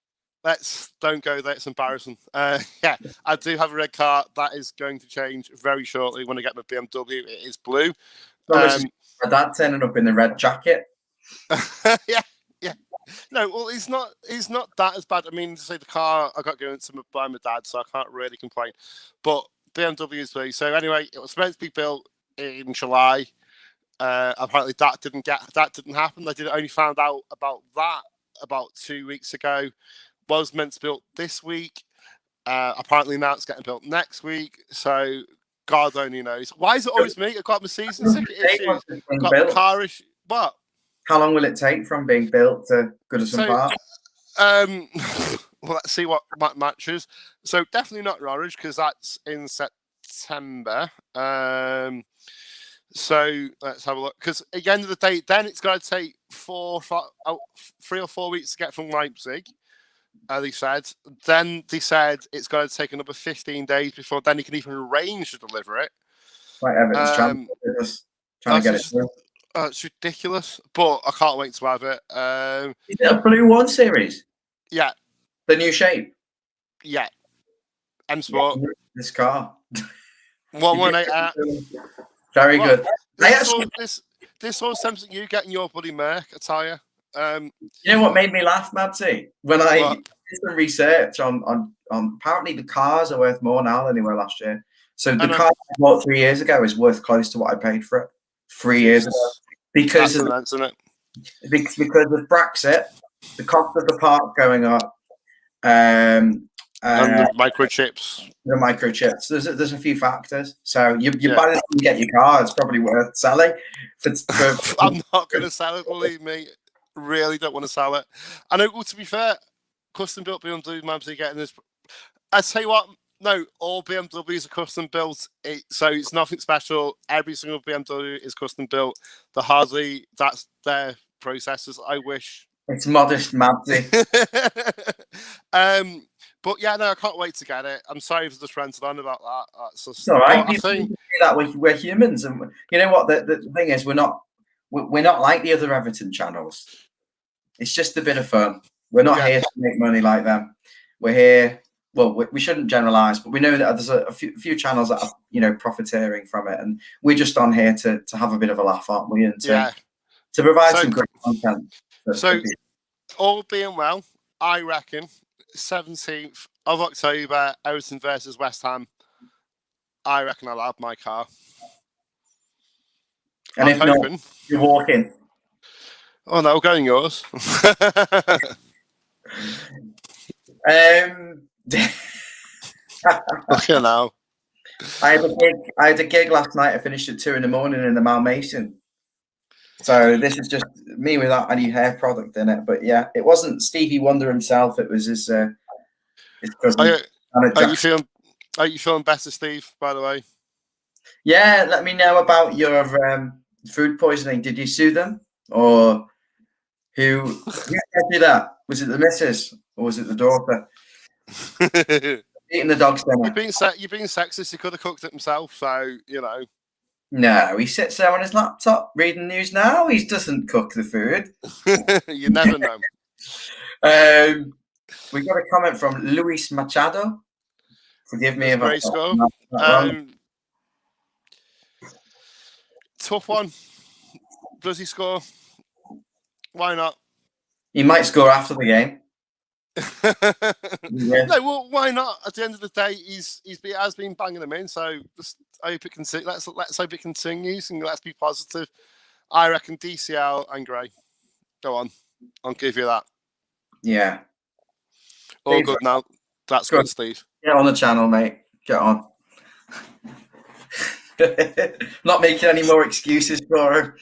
Don't go there. It's embarrassing. Yeah, I do have a red car. That is going to change very shortly when I get my BMW. It is blue.
My dad turning up in the red jacket.
Yeah. No, well, he's not that as bad. I mean, to say the car I got given to by my dad, so I can't really complain. But BMW is blue. So anyway, it was meant to be built in July. Apparently, that didn't happen. I only found out about that about 2 weeks ago. Was meant to be built this week. Apparently now it's getting built next week. So God only knows. Why is it always me? I've got my season ticket issues. Got car issues. What?
How long will it take from being built to Goodison Park?
Well, let's see what matches. So definitely not Norwich because that's in September. So let's have a look. Because at the end of the day, then it's going to take 3 or 4 weeks to get from Leipzig. They said. Then they said it's going to take another 15 days before then you can even arrange to deliver it.
Right, Everton's trying to get it through.
It's ridiculous, but I can't wait to have it.
Is it a Blue One series?
Yeah.
The new shape?
Yeah. M Sport.
This car.
118.
Very good.
This was something you get in your bloody Merc, I tell you.
You know what made me laugh, Madsy? When I did some research on apparently the cars are worth more now than they were last year. So the car I bought 3 years ago is worth close to what I paid for it 3 years ago. Because of Brexit, the cost of the park going up,
and the microchips.
The microchips. There's a few factors. So you by the time you get your car, it's probably worth selling.
I'm not going to sell it. Believe me, really don't want to sell it. I know. Well, to be fair, custom built BMW Mabsy getting this. I tell you what. No, all BMWs are custom built, so it's nothing special. Every single BMW is custom built. The Harley, that's their processes. I wish.
It's modest, Madsy.
But yeah, no, I can't wait to get it. I'm sorry for just ranting on about that. That's just,
all right.
I think
that we're humans, and you know what? The thing is, we're not like the other Everton channels. It's just a bit of fun. We're not here to make money like them. We're here. Well, we shouldn't generalize, but we know that there's a few channels that are profiteering from it, and we're just on here to have a bit of a laugh, aren't we? And to provide some great content.
So, all being well, I reckon 17th of October, Everton versus West Ham. I reckon I'll have my car.
And if not, you're walking.
Oh no, going yours. Okay, now.
I had a gig last night. I finished at 2 a.m. in the Malmaison. So this is just me without any hair product in it. But yeah, it wasn't Stevie Wonder himself. It was his cousin.
Are you feeling better, Steve? By the way.
Yeah, let me know about your food poisoning. Did you sue them, or who did that? Was it the missus or was it the daughter? Eating the dog's dinner.
You've been sexist. He could have cooked it himself, so you know.
No, he sits there on his laptop reading news now. He doesn't cook the food.
You never know.
We got a comment from Luis Machado. Forgive me if
great score. Tough one. Does he score? Why not?
He might score after the game. Yeah.
No, well, why not? At the end of the day, he has been banging them in. So just hope it let's hope it continues and let's be positive. I reckon DCL and Gray. Go on, I'll give you that.
Yeah.
All good now. That's good, Steve.
Get on the channel, mate. Get on. Not making any more excuses for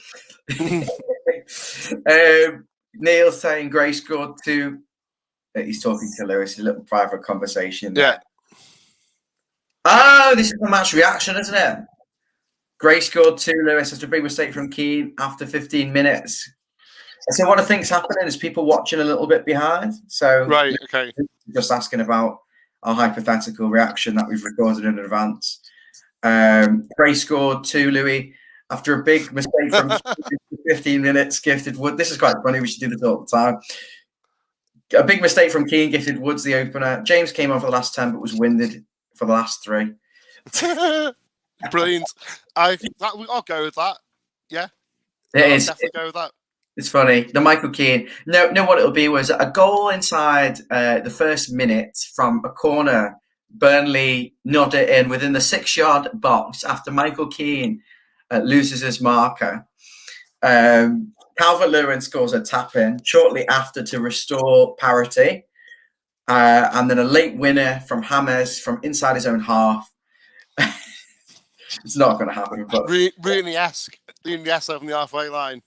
him. Neil's saying Gray scored 2. He's talking to Lewis, a little private conversation there.
Yeah.
Oh, this is a match reaction, isn't it? Gray scored 2, Lewis, after a big mistake from Keane after 15 minutes. So what I think's happening is people watching a little bit behind. So
right, okay.
Just asking about our hypothetical reaction that we've recorded in advance. Gray scored 2, Louis, after a big mistake from 15 minutes. Gifted Wood. This is quite funny. We should do this all the time. A big mistake from Keane. Gifted Woods the opener. James came on for the last 10, but was winded for the last 3.
Brilliant. I'll go with that. Yeah,
I'll
definitely go with that.
It's funny. The Michael Keane. No, what it'll be was a goal inside the first minute from a corner. Burnley nod it in within the 6-yard box after Michael Keane loses his marker. Calvert-Lewin scores a tap-in shortly after to restore parity. And then a late winner from James from inside his own half. It's not going to happen. But
Rooney-esque from the halfway line.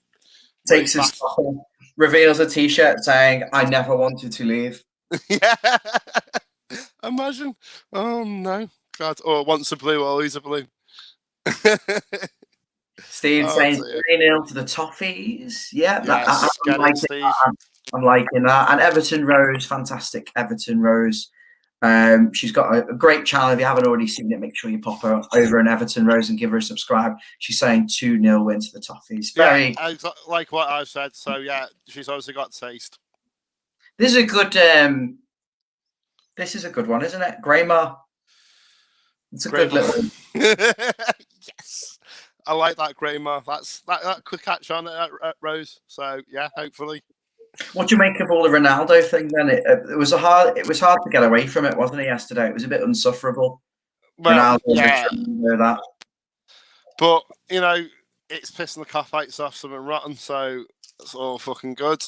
Takes his stopper, reveals a T-shirt saying, "I never wanted to leave."
Yeah. Imagine. Oh, no. God. Or once a blue, always a blue.
Steve saying 3-0 to the Toffees. Yeah,
yes,
I'm liking that. And Everton Rose, fantastic Everton Rose. She's got a great channel. If you haven't already seen it, make sure you pop her over in Everton Rose and give her a subscribe. She's saying 2-0 win to the Toffees. Very
like what I've said. So yeah, she's obviously got taste.
This is a good. This is a good one, isn't it? Greymar. It's a good little.
Yes, I like that Greymar. That could catch on at Rose. So yeah, hopefully.
What do you make of all the Ronaldo thing then? It was hard to get away from it, wasn't it? Yesterday, it was a bit unsufferable.
Well,
Ronaldo,
yeah.
That.
But you know, it's pissing the cockfights off something rotten, so it's all fucking good.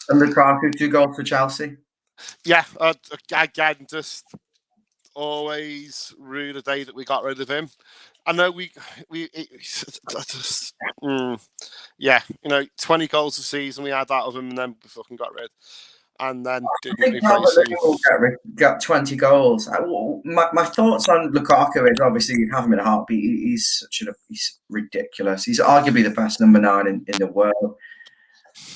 And Lukaku 2 goals for Chelsea.
Yeah, again, just always rue the day that we got rid of him. I know yeah, 20 goals a season we had out of him, and then we fucking got rid, and then didn't replace him.
Got 20 goals. My thoughts on Lukaku is obviously you have him in a heartbeat. He's he's ridiculous. He's arguably the best number 9 in the world.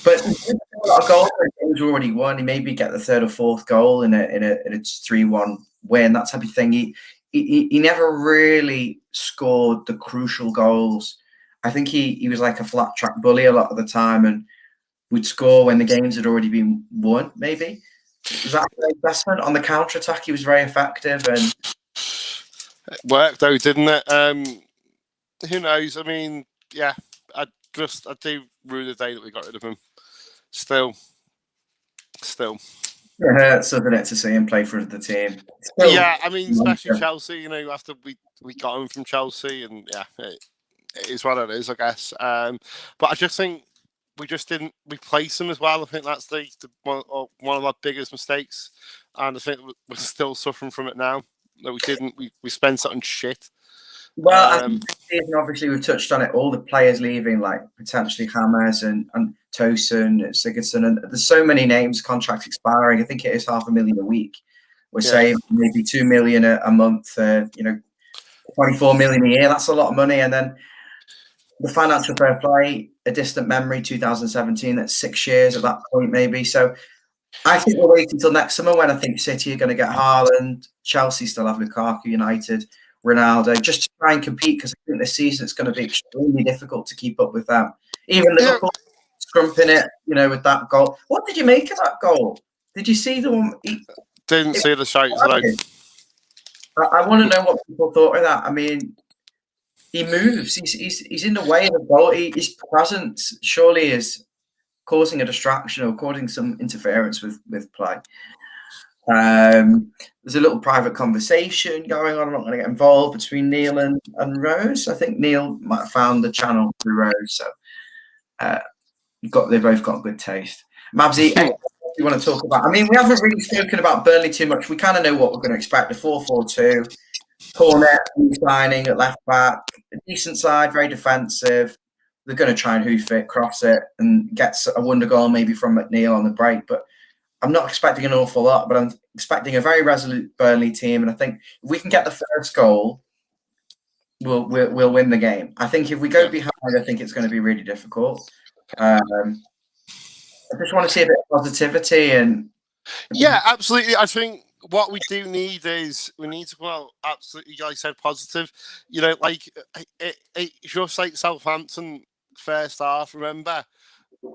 But a lot of goals games already won. He maybe get the 3rd or 4th goal in a 3-1 win, that type of thing. He never really scored the crucial goals. I think he was like a flat track bully a lot of the time and would score when the games had already been won, maybe. Was that an investment? On the counter attack, he was very effective and
it worked though, didn't it? Who knows? I mean, yeah, I do rue the day that we got rid of him. Still.
It hurts, doesn't it, to see him play for the team?
Yeah, I mean, especially Chelsea. After we got him from Chelsea, and yeah, it is what it is, I guess. But I just think we just didn't replace him as well. I think that's the one of our biggest mistakes, and I think we're still suffering from it now. That we didn't. We spent it on shit.
Well, obviously we've touched on it. All the players leaving, like potentially James and Tosun, Sigurdsson, and there's so many names. Contracts expiring. I think it is $500,000 a week. We're saying maybe $2 million a month. 24 million a year. That's a lot of money. And then the financial fair play, a distant memory, 2017. That's 6 years at that point, maybe. So I think we'll wait until next summer when I think City are going to get Haaland, Chelsea still have Lukaku, United, Ronaldo, just to try and compete, because I think this season it's going to be extremely difficult to keep up with them. Even Liverpool scrumping it, with that goal. What did you make of that goal? Did you see the one?
Didn't see the shouts.
I want to know what people thought of that. I mean, he moves. He's in the way of the goal. His presence surely is causing a distraction or causing some interference with play. There's a little private conversation going on. I'm not going to get involved between Neil and Rose. I think Neil might have found the channel through Rose, so they both got good taste. Mabsy, anything you want to talk about? I mean, we haven't really spoken about Burnley too much. We kind of know what we're going to expect: a 4-4-2, Cornet signing at left back, a decent side, very defensive. They're going to try and hoof it, cross it, and get a wonder goal maybe from McNeil on the break, but I'm not expecting an awful lot, but I'm expecting a very resolute Burnley team, and I think if we can get the first goal, we'll win the game. I think if we go behind, I think it's going to be really difficult. I just want to see a bit of positivity and.
Yeah, absolutely. I think what we do need is we need to absolutely, like I said, positive. You know, like it's just like Southampton first half, remember?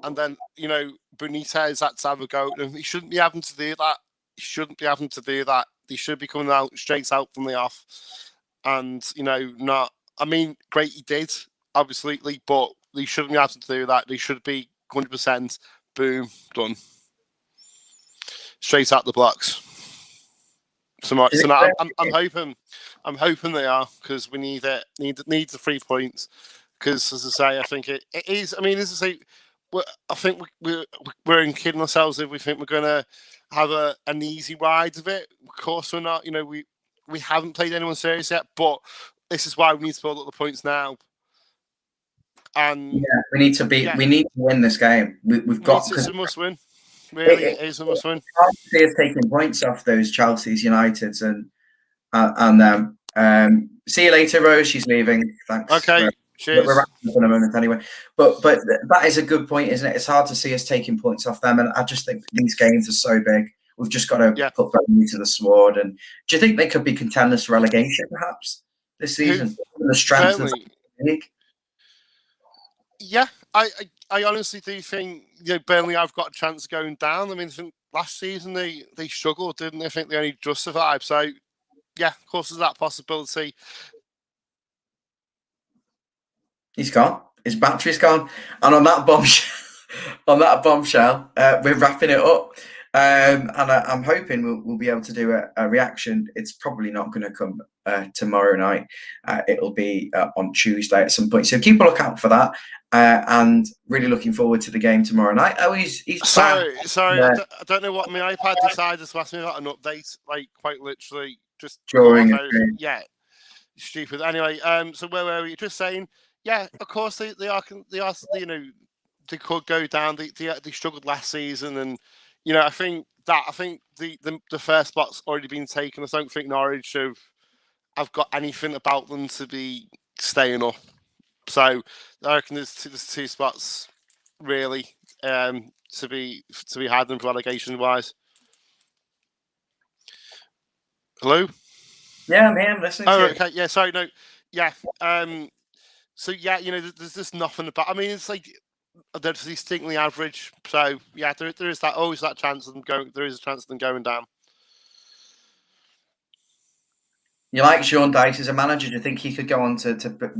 And then, you know, Benitez had to have a go. And he shouldn't be having to do that. He shouldn't be having to do that. He should be coming out straight out from the off. And, you know, not, I mean, great he did, obviously, but he shouldn't be having to do that. They should be 100%, boom, done. Straight out the blocks. So I'm hoping they are, because we need it. Need the 3 points. Because, as I say, I think it is. I mean, as I say, I think we're kidding ourselves if we think we're going to have an easy ride of it. Of course, we're not. You know, we haven't played anyone serious yet, but this is why we need to build up the points now. And
yeah, we need to beat. Yeah. We need to win this game. We've got.
It's a must win. Really, it is a must win.
It's hard to see us taking points off those Chelsea's, Uniteds, and them. See you later, Rose. She's leaving. Thanks.
Okay. Cheers.
We're wrapping up in a moment anyway. But that is a good point, isn't it? It's hard to see us taking points off them, and I just think these games are so big. We've just got to put Burnley to the sword. And do you think they could be contenders for relegation, perhaps, this season? The strength of the league.
Yeah, I honestly do think Burnley have got a chance of going down. I mean, I think last season they struggled, didn't they? I think they only just survived. So, yeah, of course, there's that possibility.
He's gone. His battery's gone. And on that bombshell, we're wrapping it up. And I'm hoping we'll be able to do a reaction. It's probably not going to come tomorrow night. It'll be on Tuesday at some point. So keep a lookout for that. And really looking forward to the game tomorrow night. Oh, he's
sorry. I don't know what my iPad decided to ask me about an update. Like quite literally, just
during.
Yeah, stupid. Anyway, so where were we? Just saying. Yeah, of course they are. They could go down. They struggled last season, and I think the first spot's already been taken. I don't think Norwich have got anything about them to be staying up. So I reckon there's two spots really to be had in relegation wise. Hello.
Yeah, I'm here. I'm listening.
Oh, okay. Yeah. Sorry. No. Yeah. So yeah, there's just nothing about. I mean, it's like they're distinctly average. So yeah, there is always that chance of them going. There is a chance of them going down.
You like Sean Dyche as a manager? Do you think he could go on to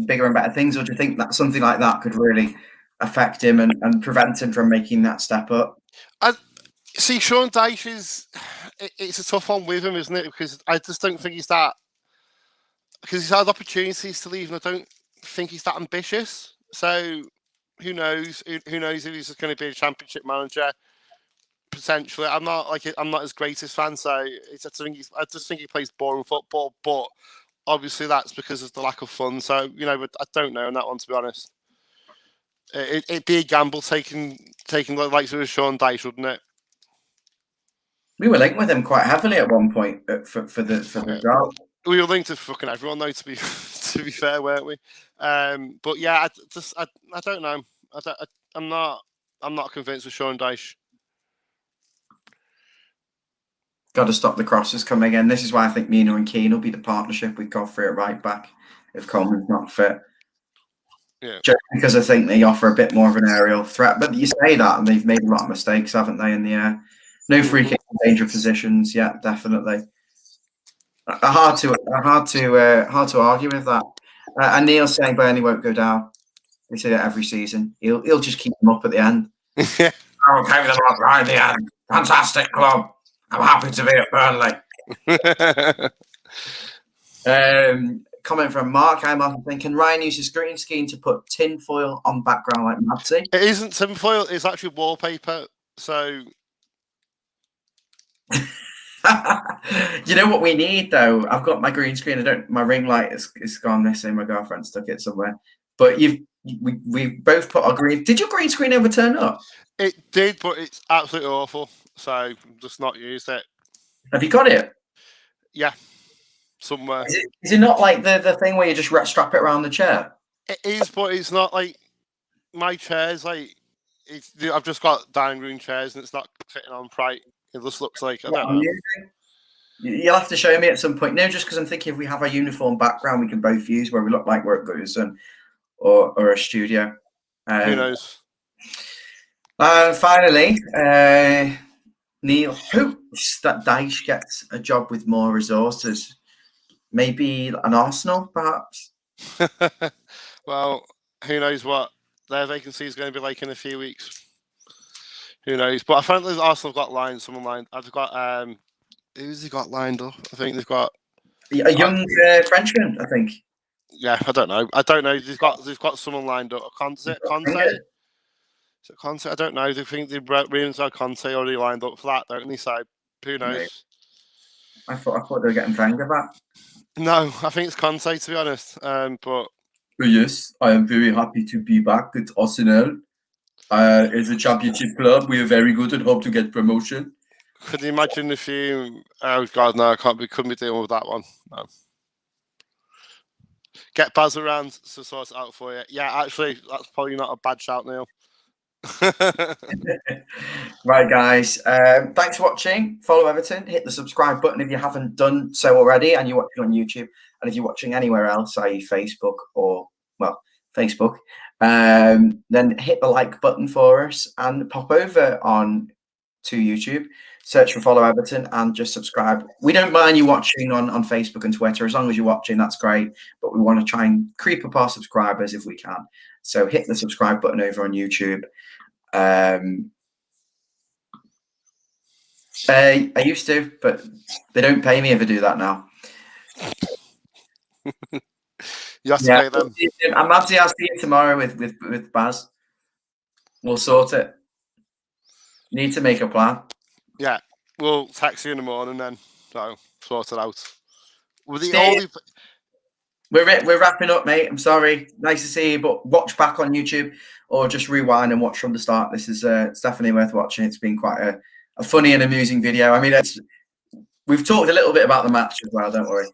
bigger and better things, or do you think that something like that could really affect him and prevent him from making that step up?
I see Sean Dyche it's a tough one with him, isn't it? Because I just don't think he's that. Because he's had opportunities to leave, and I don't think he's that ambitious. So who knows? Who knows if he's going to be a championship manager? Potentially, I'm not his greatest fan. So I just think he plays boring football. But obviously, that's because of the lack of fun. So but I don't know on that one, to be honest. It'd be a gamble taking the likes of Sean Dyche, wouldn't it?
We were linked with him quite heavily at one point for the job.
We were linked to fucking everyone, though. To be fair, weren't we? But yeah, I don't know. I'm not convinced with Sean Dyche.
Got to stop the crosses coming in. This is why I think Mina and Keane will be the partnership with Godfrey at right back if Coleman's not fit.
Yeah.
Just because I think they offer a bit more of an aerial threat. But you say that, and they've made a lot of mistakes, haven't they, in the air? No free kick in danger positions. Yeah, definitely. Hard to argue with that. And Neil's saying Burnley won't go down. They say that every season. He'll just keep them up at the end.
Yeah.
I'll carry them up right at the end. Fantastic club. I'm happy to be at Burnley. Comment from Mark. I'm thinking Ryan uses green screen to put tin foil on background like Madsy.
It isn't tinfoil, it's actually wallpaper. So
you know what we need though? I've got my green screen. My ring light is gone missing. My girlfriend stuck it somewhere. But we both put our green. Did your green screen ever turn up?
it did, but it's absolutely awful. So I've just not used it.
Have you got it?
Yeah, somewhere.
Is it not like the thing where you just strap it around the chair?
It is, but it's not like my chairs. Like I've just got dining room chairs, and it's not fitting on right. It just looks like I don't know.
You'll have to show me at some point. No, just because I'm thinking if we have a uniform background, we can both use where we look like we're at Goodison or a studio.
Who knows?
And finally, Neil hopes that Dyche gets a job with more resources. Maybe an Arsenal, perhaps.
Well, who knows what their vacancy is going to be like in a few weeks. Who knows? But apparently Arsenal have got someone lined. I've got who's he got lined up? I think they've got
a young Frenchman, I think.
Yeah, I don't know. They've got someone lined up. Conte? Is it Conte? I don't know. They think the Rangers had Conte already lined up for that, don't they? So who knows?
Maybe. I thought they were getting Wenger back.
No, I think it's Conte, to be honest. But
yes, I am very happy to be back at Arsenal. As a championship club, we are very good and hope to get promotion.
Could you imagine if you? Oh God, no, couldn't be dealing with that one. No. Get Baz around to sort it out for you. Yeah, actually, that's probably not a bad shout, Neil.
Right, guys. Thanks for watching. Follow Everton. Hit the subscribe button if you haven't done so already, and you're watching on YouTube. And if you're watching anywhere else, i.e., Facebook or Facebook, then hit the like button for us and pop over on to YouTube. Search for Follow Everton and just subscribe. We don't mind you watching on Facebook and Twitter. As long as you're watching, that's great. But we want to try and creep up our subscribers if we can. So hit the subscribe button over on YouTube. I used to, but they don't pay me if I do that now.
You have to pay them.
I'm happy. I'll see you tomorrow with Baz. We'll sort it. Need to make a plan. Yeah,
we'll text you in the morning then. So sort it out.
We're wrapping up, mate. I'm sorry. Nice to see you, but watch back on YouTube or just rewind and watch from the start. This is it's definitely worth watching. It's been quite a funny and amusing video. I mean, we've talked a little bit about the match as well. Don't worry.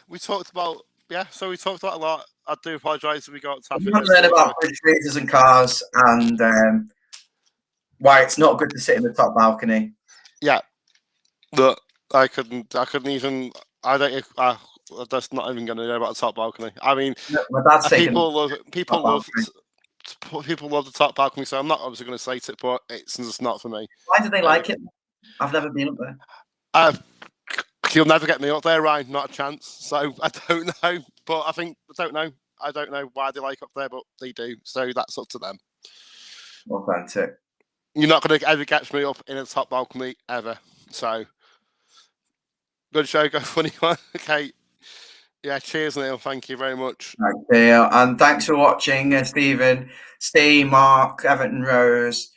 We talked about a lot. I do apologise if we got tapping.
We learned about bridge races and cars and why it's not good to sit in the top balcony.
Yeah, but I couldn't even. I'm just not even going to know about the top balcony. I mean,
my dad's
people love the top balcony, so I'm not obviously going to say it, but it's just not for me.
Why do they like it? I've never been up there.
You'll never get me up there, Ryan. Not a chance. So I don't know, but I don't know why they like up there, but they do. So that's up to them.
Authentic.
You're not going to ever catch me up in a top balcony ever. So good show, go funny one. Okay. Yeah, cheers, Neil. Thank you very much.
Thanks, Neil. And thanks for watching, Stephen, Steve, Mark, Everton Rose,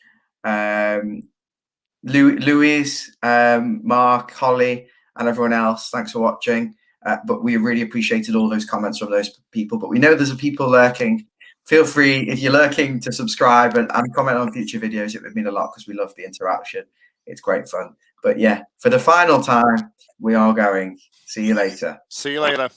Louise, Mark, Holly, and everyone else. Thanks for watching. But we really appreciated all those comments from those people. But we know there's people lurking. Feel free, if you're lurking, to subscribe and comment on future videos. It would mean a lot because we love the interaction. It's great fun. But yeah, for the final time, we are going. See you later.
See you later.